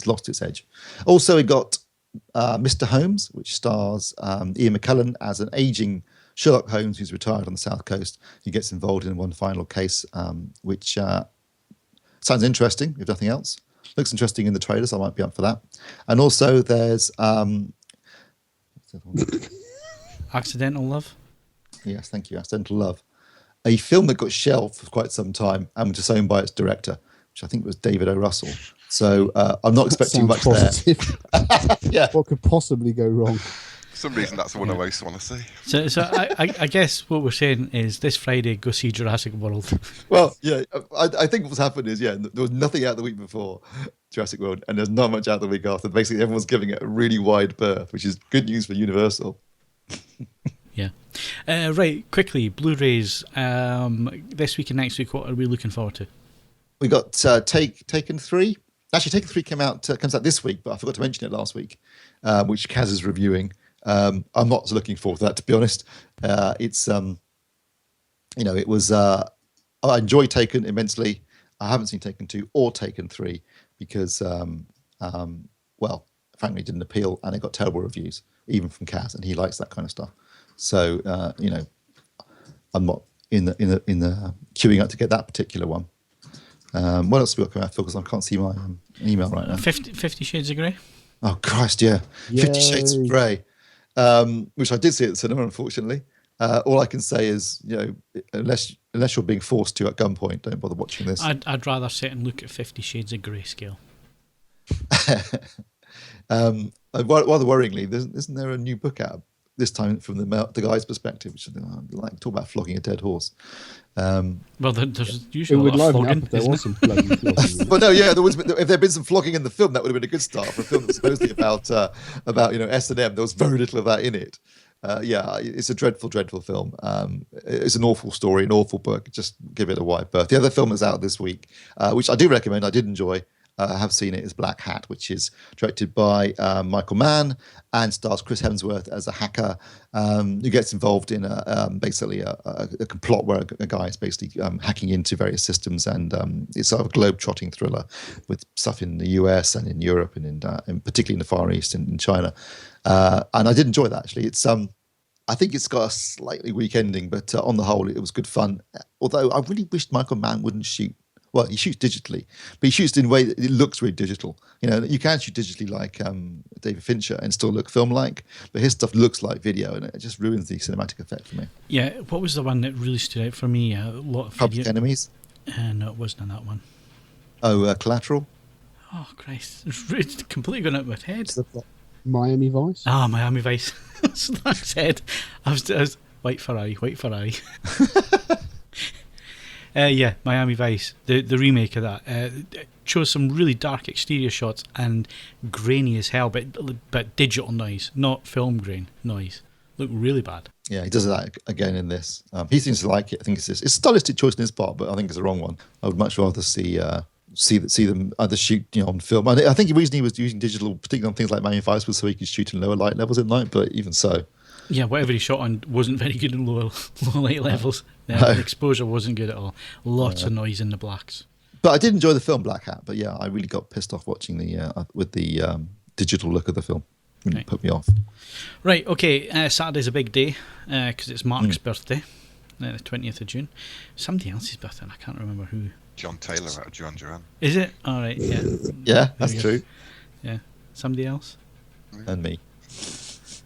lost its edge. Also, we got Mr. Holmes, which stars Ian McKellen as an aging Sherlock Holmes who's retired on the South Coast. He gets involved in one final case, which sounds interesting, if nothing else. Looks interesting in the trailers. I might be up for that. And also there's Accidental Love. Yes, thank you. Accidental Love. A film that got shelved for quite some time and was disowned by its director, which I think was David O. Russell. So I'm not expecting much positive. There. Yeah. What could possibly go wrong? For some reason, that's the one I most want to see. So I guess what we're saying is this Friday, go see Jurassic World. Well, yeah, I think what's happened is, there was nothing out the week before Jurassic World, and there's not much out the week after. Basically, everyone's giving it a really wide berth, which is good news for Universal. Yeah. Right, quickly, Blu-rays this week and next week, what are we looking forward to? We got Taken 3. Actually, Taken 3 comes out this week, but I forgot to mention it last week, which Kaz is reviewing. I'm not looking forward to that, to be honest. It's it was. I enjoy Taken immensely. I haven't seen Taken 2 or Taken 3 because, frankly, it didn't appeal and it got terrible reviews, even from Kaz, and he likes that kind of stuff. So, I'm not in the queuing up to get that particular one. What else have we got coming out, Phil? Because I can't see my email right now. 50 Shades of Grey. Oh Christ, yeah. Yay. 50 Shades of Grey, which I did see at the cinema, unfortunately. All I can say is, unless you're being forced to at gunpoint, don't bother watching this. I'd rather sit and look at 50 Shades of Grayscale. Rather worryingly, isn't there a new book out this time from the guy's perspective, which like talk about flogging a dead horse? Well, there's It usually a would lot of liven flogging, up if there isn't was it? some bloody flogging. But no, yeah, if there'd been some flogging in the film, that would have been a good start for a film that's supposedly about S&M. There was very little of that in it. It's a dreadful, dreadful film. It's an awful story, an awful book. Just give it a wide berth. The other film that's out this week, which I do recommend, I did enjoy, I have seen it, is Blackhat, which is directed by Michael Mann and stars Chris Hemsworth as a hacker who gets involved in basically a complot where a guy is basically hacking into various systems, and it's sort of a globe-trotting thriller with stuff in the US and in Europe and in particularly in the Far East and in China. And I did enjoy that, actually. It's I think it's got a slightly weak ending, but on the whole, it was good fun. Although I really wished Michael Mann wouldn't shoot. Well, he shoots digitally, but he shoots in a way that it looks really digital. You can shoot digitally like David Fincher and still look film-like, but his stuff looks like video, and it just ruins the cinematic effect for me. Yeah, what was the one that really stood out for me? A lot of Public Enemies? No, it wasn't that one. Oh, Collateral? Oh, Christ. It's completely gone out of my head. Miami Vice? Ah, Miami Vice. So that said, I was wait for I. Miami Vice, the remake of that. It shows some really dark exterior shots and grainy as hell, but digital noise, not film grain noise. Look really bad. Yeah, he does that again in this. He seems to like it. I think it's a stylistic choice in his part, but I think it's the wrong one. I would much rather see them either shoot on film. I think the reason he was using digital, particularly on things like Miami Vice, was so he could shoot in lower light levels at night. But even so, yeah, whatever he shot on wasn't very good in low light levels. The exposure wasn't good at all. Lots of noise in the blacks. But I did enjoy the film Blackhat. But yeah, I really got pissed off watching with the digital look of the film. Really put me off. Right, okay. Saturday's a big day because it's Mark's birthday, the 20th of June. Somebody else's birthday, and I can't remember who. John Taylor out of Duran Duran. Is it? All right, yeah. Yeah, that's true. Yeah. Somebody else? And me.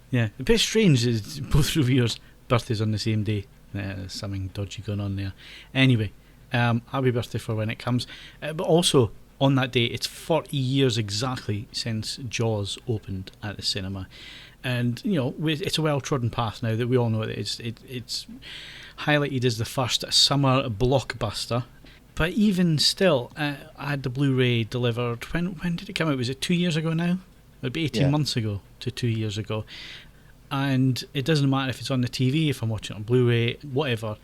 Yeah. A bit strange is both reviewers' birthdays on the same day. There's something dodgy going on there. Anyway, happy birthday for when it comes. But also, on that day, it's 40 years exactly since Jaws opened at the cinema. And, it's a well-trodden path now that we all know that it's highlighted as the first summer blockbuster. But even still, I had the Blu-ray delivered. When did it come out? Was it 2 years ago now? It would be 18 months ago to 2 years ago. And it doesn't matter if it's on the TV, if I'm watching it on Blu-ray, whatever.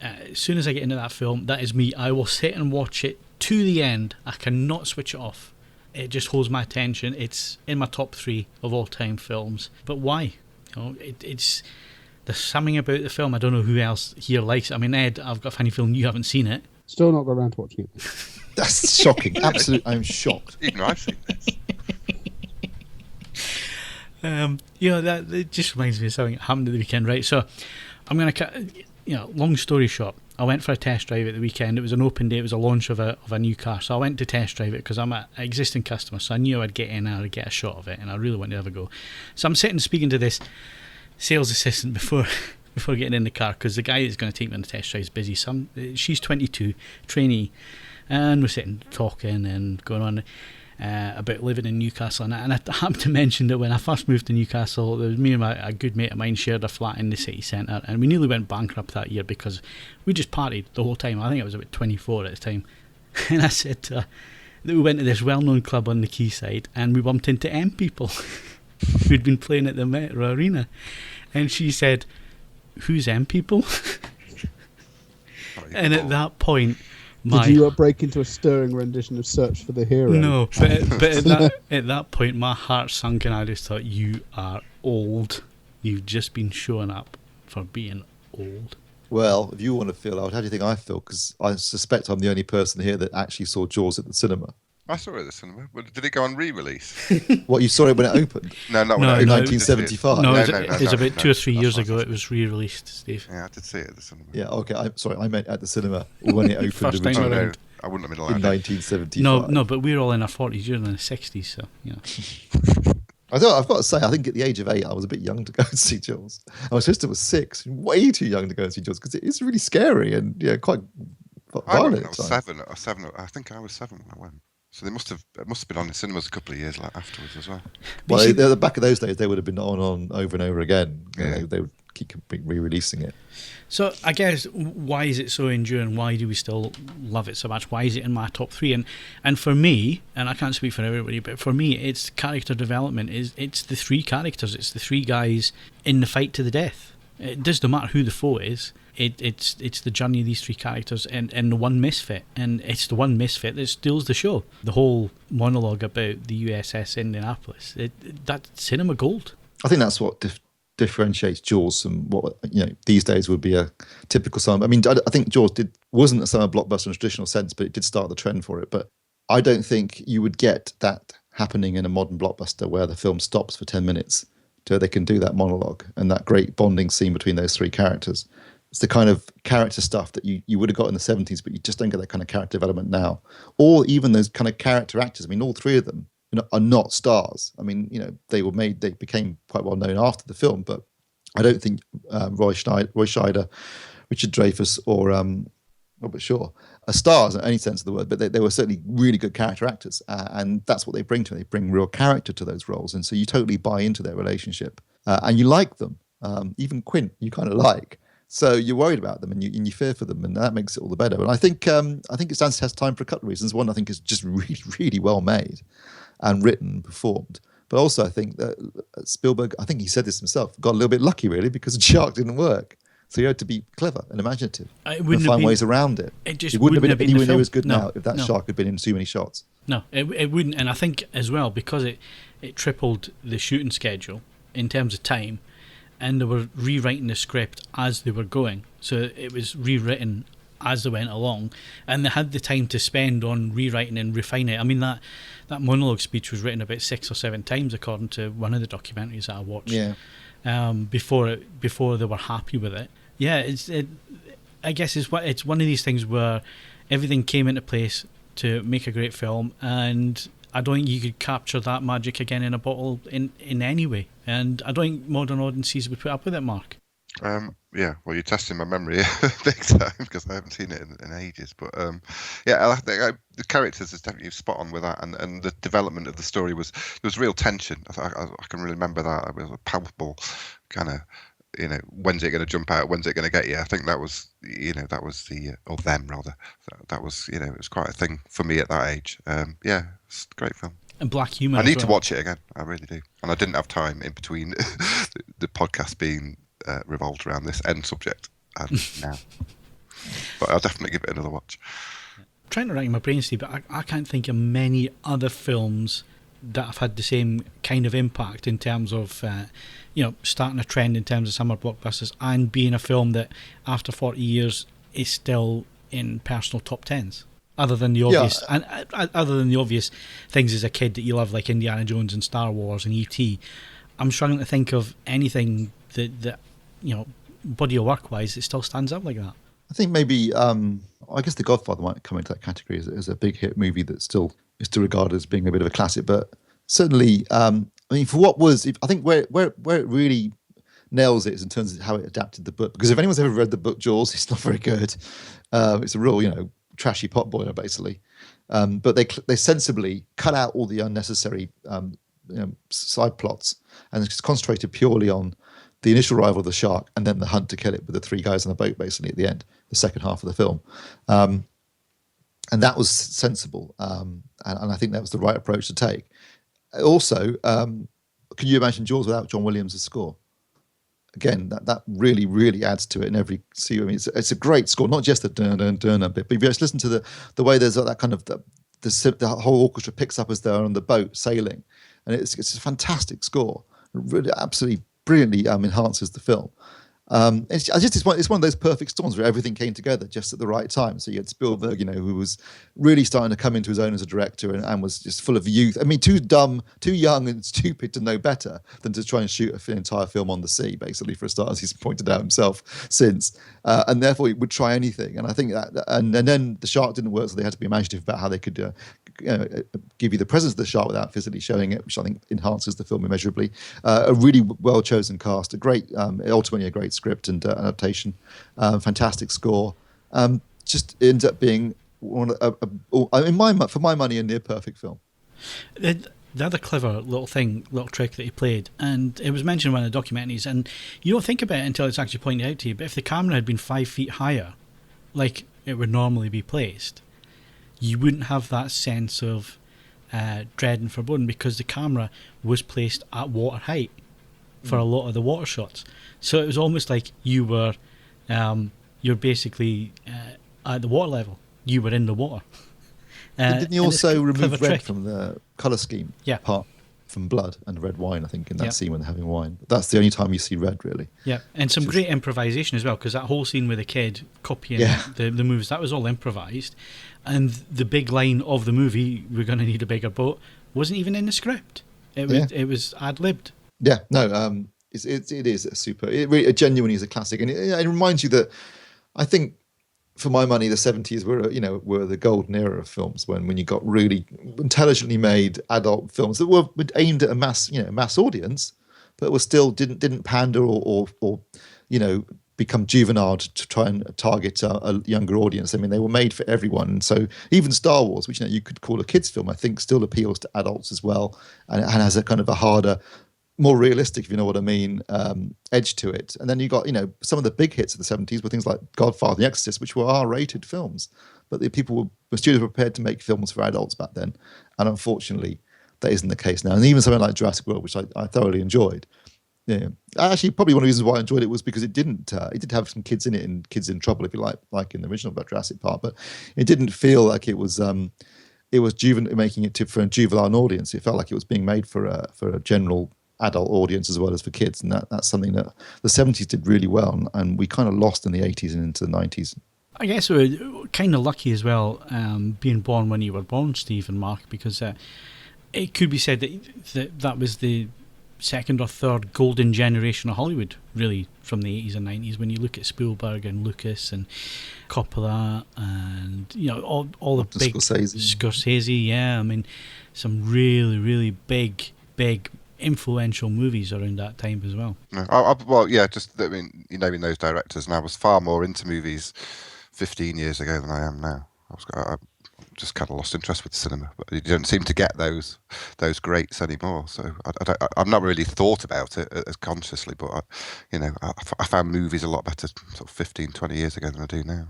As soon as I get into that film, that is me. I will sit and watch it to the end. I cannot switch it off. It just holds my attention. It's in my top 3 of all-time films. But why? It's there's something about the film. I don't know who else here likes it. I mean, Ed, I've got a funny feeling you haven't seen it. Still not got around to watching it. That's shocking. Absolutely, I'm shocked. Even I've seen this. That it just reminds me of something that happened at the weekend, right? So I'm going to, long story short, I went for a test drive at the weekend. It was an open day. It was a launch of a new car. So I went to test drive it because I'm an existing customer. So I knew I'd get in and I'd get a shot of it. And I really wanted to have a go. So I'm sitting speaking to this sales assistant before getting in the car because the guy that's going to take me on the test drive is busy. She's 22, trainee. And we're sitting talking and going on about living in Newcastle. And I happened to mention that when I first moved to Newcastle, there was me and a good mate of mine shared a flat in the city centre, and we nearly went bankrupt that year because we just partied the whole time. I think I was about 24 at the time. And I said to her that we went to this well-known club on the quayside and we bumped into M people who'd been playing at the Metro Arena. And she said, "Who's M people?" And at that point, my heart Did you break into a stirring rendition of Search for the Hero? No, but at that point, my heart sunk and I just thought, you are old. You've just been showing up for being old. Well, if you want to feel old, how do you think I feel? Because I suspect I'm the only person here that actually saw Jaws at the cinema. I saw it at the cinema. Did it go on re-release? What, you saw it when it opened? No, not in when it opened. 1975. No, it was about 2 or 3 years ago it was re-released, Steve. Yeah, I did see it at the cinema. Yeah, okay. I meant at the cinema when it opened First time originally around. I wouldn't have been in allowed. 1975. No, but we're all in our 40s, you're in the 60s, so, you know. I've got to say, I think at the age of 8, I was a bit young to go and see Jaws. My sister was 6, way too young to go and see Jaws, because it's really scary and quite violent. I was 7. I think I was 7 when I went. So it must have been on in cinemas a couple of years afterwards as well. Well, the back of those days, they would have been on over and over again. Yeah. They would keep re-releasing it. So I guess, why is it so enduring? Why do we still love it so much? Why is it in my top 3? And for me, and I can't speak for everybody, but for me, it's character development. It's the 3 characters. It's the 3 guys in the fight to the death. It doesn't matter who the foe is. It's the journey of these 3 characters and the one misfit. And it's the one misfit that steals the show. The whole monologue about the USS Indianapolis, that's cinema gold. I think that's what differentiates Jaws from what these days would be a typical summer. I mean, I think Jaws wasn't a summer blockbuster in a traditional sense, but it did start the trend for it. But I don't think you would get that happening in a modern blockbuster where the film stops for 10 minutes so they can do that monologue and that great bonding scene between those 3 characters. It's the kind of character stuff that you would have got in the 70s, but you just don't get that kind of character development now. Or even those kind of character actors. I mean, all 3 of them are not stars. I mean, they became quite well known after the film, but I don't think Roy Scheider, Richard Dreyfuss, or Robert Shaw are stars in any sense of the word, but they were certainly really good character actors, and that's what they bring to it. They bring real character to those roles, and so you totally buy into their relationship, and you like them. Even Quint, you kind of like. So you're worried about them and you fear for them, and that makes it all the better. And I think it stands the test of time for a couple of reasons. One, I think it's just really, really well made and written and performed. But also I think that Spielberg, I think he said this himself, got a little bit lucky really because the shark didn't work. So you had to be clever and imaginative and find ways around it. It wouldn't have been anywhere near as good now if that shark had been in too many shots. No, it wouldn't. And I think as well, because it tripled the shooting schedule in terms of time, and they were rewriting the script as they were going. So it was rewritten as they went along, and they had the time to spend on rewriting and refining it. I mean, that monologue speech was written about 6 or 7 times, according to one of the documentaries that I watched. Yeah. Before they were happy with it. Yeah, I guess it's one of these things where everything came into place to make a great film, and I don't think you could capture that magic again in a bottle in any way. And I don't think modern audiences would put up with it, Mark. Yeah, well, you're testing my memory big time because I haven't seen it in ages. But I think the characters is definitely spot on with that, and the development of the story there was real tension. I can really remember that. It was a palpable kind of, when's it going to jump out? When's it going to get you? I think that was, that was or them rather. That was, it was quite a thing for me at that age. It's a great film. And black humour. I need to watch it again. I really do. And I didn't have time in between the podcast being revolved around this end subject now. But I'll definitely give it another watch. I'm trying to rack my brain, Steve, but I can't think of many other films that have had the same kind of impact in terms of, starting a trend in terms of summer blockbusters and being a film that after 40 years is still in personal top 10s. Other than the obvious, and other than the obvious things as a kid that you love, like Indiana Jones and Star Wars and E.T., I'm struggling to think of anything that body of work wise that still stands up like that. I think maybe I guess The Godfather might come into that category as a big hit movie that still is still regarded as being a bit of a classic. But certainly, for what was, I think where it really nails it is in terms of how it adapted the book. Because if anyone's ever read the book Jaws, it's not very good. It's a real trashy potboiler basically, but they sensibly cut out all the unnecessary side plots and just concentrated purely on the initial arrival of the shark and then the hunt to kill it with the 3 guys on the boat basically at the end, the second half of the film, and that was sensible, and I think that was the right approach to take. Also, can you imagine Jaws without John Williams' score? again, that really, really adds to it in every scene. I mean, it's a great score, not just the dun dun dun bit, but if you just listen to the way there's that kind of the whole orchestra picks up as they're on the boat sailing, and it's a fantastic score. It really, absolutely brilliantly enhances the film. It's one of those perfect storms where everything came together just at the right time. So you had Spielberg, who was really starting to come into his own as a director and was just full of youth. I mean, too young and stupid to know better than to try and shoot an entire film on the sea, basically, for a start, as he's pointed out himself since. And therefore, he would try anything. And I think that, and then the shark didn't work, so they had to be imaginative about how they could give you the presence of the shark without physically showing it, which I think enhances the film immeasurably. A really well chosen cast, ultimately a great script and adaptation, fantastic score. Just ends up being for my money, a near perfect film. The other clever little trick that he played, and it was mentioned in one of the documentaries, and you don't think about it until it's actually pointed out to you, but if the camera had been 5 feet higher, like it would normally be placed, you wouldn't have that sense of dread and foreboding, because the camera was placed at water height for a lot of the water shots. So it was almost like you're basically at the water level. You were in the water. Didn't you also remove red trick from the colour scheme? Yeah. Apart from blood and red wine, I think, in that scene when they're having wine. That's the only time you see red, really. Yeah, and some great improvisation as well, because that whole scene with the kid copying the moves, that was all improvised. And the big line of the movie, "We're going to need a bigger boat," wasn't even in the script. It was ad-libbed. Yeah, no, it is a super. It genuinely is a classic, and it reminds you that I think, for my money, the 70s were the golden era of films when you got really intelligently made adult films that were aimed at a mass audience, but were still didn't pander or become juvenile to try and target a younger audience. I mean, they were made for everyone. And so even Star Wars, which you could call a kids film, I think still appeals to adults as well, and has a kind of a harder, more realistic, if you know what I mean, edge to it. And then you got, some of the big hits of the 70s were things like Godfather and The Exorcist, which were R-rated films. But the studios were prepared to make films for adults back then. And unfortunately, that isn't the case now. And even something like Jurassic World, which I thoroughly enjoyed. Yeah, actually, probably one of the reasons why I enjoyed it was because it did have some kids in it and kids in trouble, if you like in the original Jurassic Park. But it didn't feel like it was making it for a juvenile audience. It felt like it was being made for a general adult audience as well as for kids, and that's something that the 70s did really well, and we kind of lost in the 80s and into the 90s. I guess we're kind of lucky as well, being born when you were born, Steve and Mark, because it could be said that was the second or third golden generation of Hollywood, really, from the 80s and 90s. When you look at Spielberg and Lucas and Coppola and all the big Scorsese, yeah, I mean, some really, really big influential movies around that time as well. Naming those directors, and I was far more into movies 15 years ago than I am now. I just kind of lost interest with cinema, but you don't seem to get those greats anymore. So I've not really thought about it as consciously, but I found movies a lot better sort of 15, 20 years ago than I do now.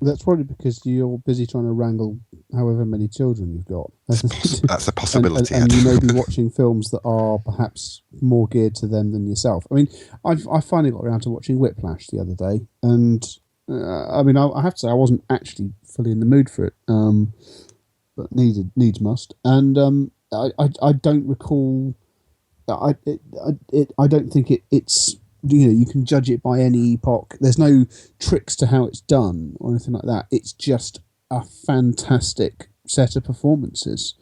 That's probably because you're busy trying to wrangle however many children you've got. That's a possibility. and you may be watching films that are perhaps more geared to them than yourself. I mean, I finally got around to watching Whiplash the other day, and I have to say I wasn't actually fully in the mood for it, but needs must. And I don't recall. I don't think it's. You can judge it by any epoch. There's no tricks to how it's done or anything like that. It's just a fantastic set of performances,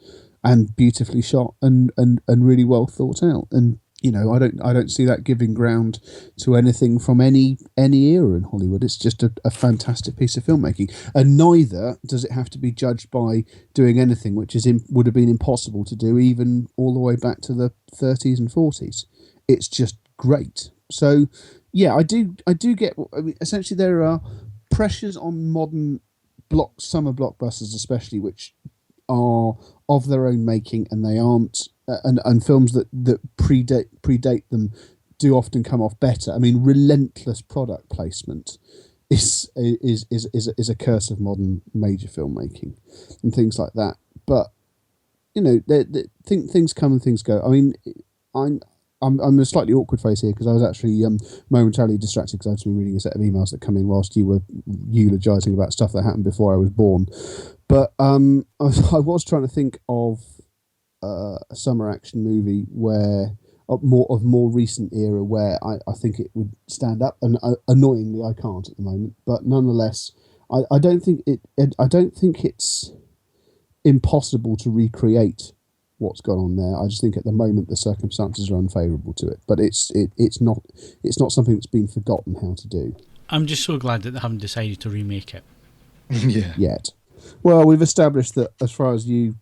and beautifully shot and really well thought out. And I don't see that giving ground to anything from any era in Hollywood. It's just a fantastic piece of filmmaking, and neither does it have to be judged by doing anything which would have been impossible to do even all the way back to the 30s and 40s. It's just great. So, yeah, I do get. I mean, essentially, there are pressures on modern summer blockbusters, especially, which are of their own making, and they aren't. And films that predate them do often come off better. I mean, relentless product placement is a curse of modern major filmmaking, and things like that. But things come and things go. I mean, I'm in a slightly awkward phase here because I was actually momentarily distracted because I've been reading a set of emails that come in whilst you were eulogising about stuff that happened before I was born. But I was trying to think of a summer action movie where more recent era where I think it would stand up, and annoyingly I can't at the moment. But nonetheless, I don't think it's impossible to recreate what's gone on there. I just think at the moment the circumstances are unfavourable to it. But it's not something that's been forgotten how to do. I'm just so glad that they haven't decided to remake it. Yeah. Yet. Well, we've established that as far as you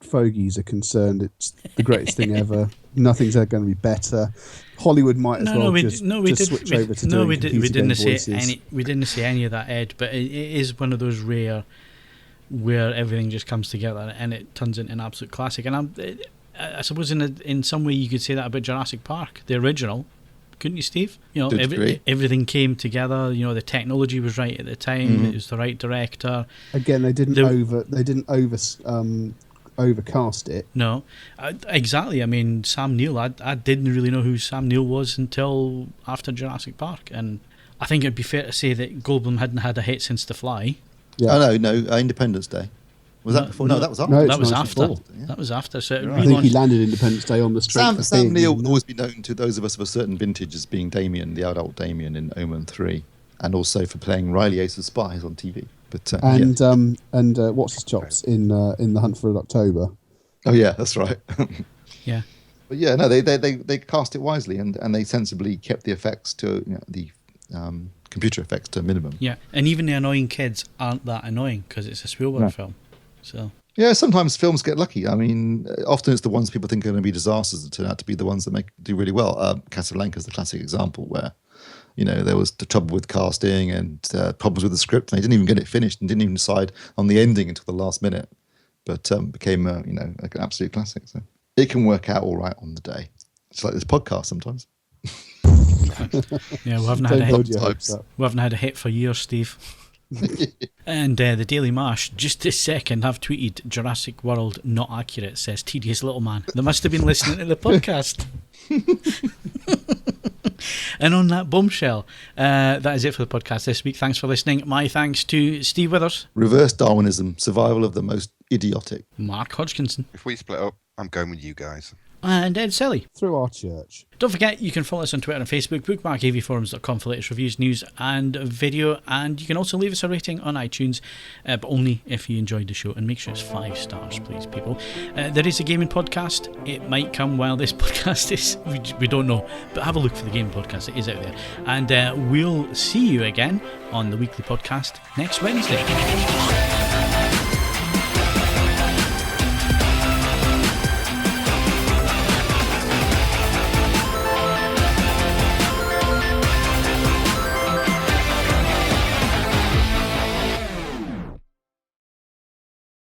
fogies are concerned, it's the greatest thing ever. Nothing's ever going to be better. Hollywood might as switch over to doing we didn't voices. say any of that, Ed. But it is one of those rare where everything just comes together and it turns into an absolute classic. And I suppose in some way you could say that about Jurassic Park, the original. Couldn't you, Steve? You know, everything came together. You know, the technology was right at the time. It was the right director. Again, they didn't overcast it. No, exactly. I mean, Sam Neill. I didn't really know who Sam Neill was until after Jurassic Park, and I think it'd be fair to say that Goldblum hadn't had a hit since The Fly. Yeah. Oh no, Independence Day. Was that before? No, that was after. No, that was after. Yeah. That was after. So Right. I think he landed Independence Day on the strength of Sam Neill will always be known to those of us of a certain vintage as being Damien, the adult Damien in Omen 3, and also for playing Riley Ace of Spies on TV. But what's his chops in The Hunt for October? Oh yeah, that's right. Yeah. But yeah, no, they cast it wisely and they sensibly kept the effects to the computer effects to a minimum. Yeah, and even the annoying kids aren't that annoying because it's a Spielberg film. So yeah, sometimes films get lucky. I mean, often it's the ones people think are going to be disasters that turn out to be the ones that do really well. Casablanca is the classic example where, you know, there was the trouble with casting and problems with the script, and they didn't even get it finished and didn't even decide on the ending until the last minute. But became like an absolute classic. So it can work out all right on the day. It's like this podcast sometimes. Yeah, we haven't had a hit for years, Steve. And the Daily Marsh, just this second, have tweeted Jurassic World not accurate, says tedious little man. They must have been listening to the podcast. And on that bombshell, that is it for the podcast this week. Thanks for listening. My thanks to Steve Withers. Reverse Darwinism, survival of the most idiotic. Mark Hodgkinson. If we split up, I'm going with you guys. And Ed Selley. Through our church. Don't forget, you can follow us on Twitter and Facebook, bookmark AVForums.com for latest reviews, news and video, and you can also leave us a rating on iTunes, but only if you enjoyed the show, and make sure it's 5 stars, please, people. There is a gaming podcast. It might come while this podcast is, we don't know, but have a look for the gaming podcast. It is out there. And we'll see you again on the weekly podcast next Wednesday.